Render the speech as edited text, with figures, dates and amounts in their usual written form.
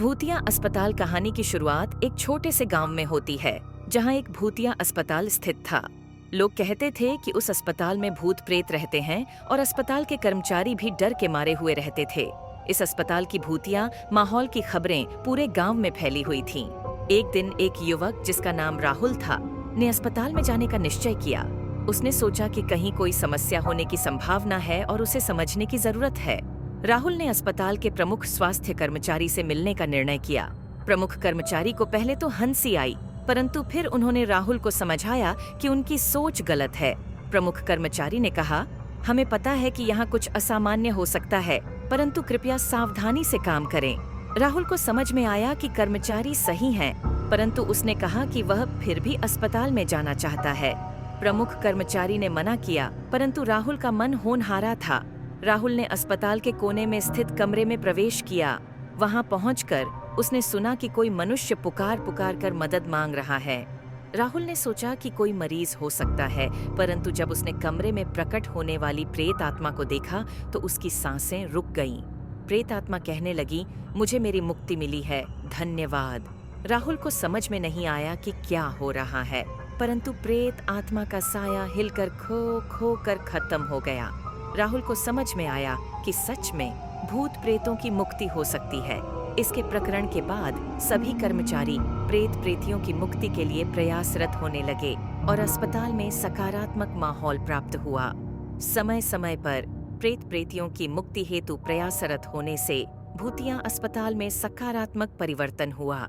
भूतिया अस्पताल कहानी की शुरुआत एक छोटे से गांव में होती है, जहां एक भूतिया अस्पताल स्थित था। लोग कहते थे कि उस अस्पताल में भूत प्रेत रहते हैं और अस्पताल के कर्मचारी भी डर के मारे हुए रहते थे। इस अस्पताल की भूतिया माहौल की खबरें पूरे गांव में फैली हुई थीं। एक दिन एक युवक जिसका नाम राहुल था, ने अस्पताल में जाने का निश्चय किया। उसने सोचा कि कहीं कोई समस्या होने की संभावना है और उसे समझने की जरूरत है। राहुल ने अस्पताल के प्रमुख स्वास्थ्य कर्मचारी से मिलने का निर्णय किया। प्रमुख कर्मचारी को पहले तो हंसी आई, परंतु फिर उन्होंने राहुल को समझाया कि उनकी सोच गलत है। प्रमुख कर्मचारी ने कहा, हमें पता है कि यहाँ कुछ असामान्य हो सकता है, परंतु कृपया सावधानी से काम करें। राहुल को समझ में आया कि कर्मचारी सही हैं, परंतु उसने कहा कि वह फिर भी अस्पताल में जाना चाहता है। प्रमुख कर्मचारी ने मना किया, परंतु राहुल का मन होनहारा था। राहुल ने अस्पताल के कोने में स्थित कमरे में प्रवेश किया। वहां पहुंचकर उसने सुना कि कोई मनुष्य पुकार पुकार कर मदद मांग रहा है। राहुल ने सोचा कि कोई मरीज हो सकता है, परंतु जब उसने कमरे में प्रकट होने वाली प्रेत आत्मा को देखा तो उसकी सांसें रुक गईं। प्रेत आत्मा कहने लगी, मुझे मेरी मुक्ति मिली है, धन्यवाद। राहुल को समझ में नहीं आया कि क्या हो रहा है, परंतु प्रेत आत्मा का साया हिलकर खो खो कर खत्म हो गया। राहुल को समझ में आया कि सच में भूत प्रेतों की मुक्ति हो सकती है। इसके प्रकरण के बाद सभी कर्मचारी प्रेत प्रेतियों की मुक्ति के लिए प्रयासरत होने लगे और अस्पताल में सकारात्मक माहौल प्राप्त हुआ। समय समय पर प्रेत प्रेतियों की मुक्ति हेतु प्रयासरत होने से भूतिया अस्पताल में सकारात्मक परिवर्तन हुआ।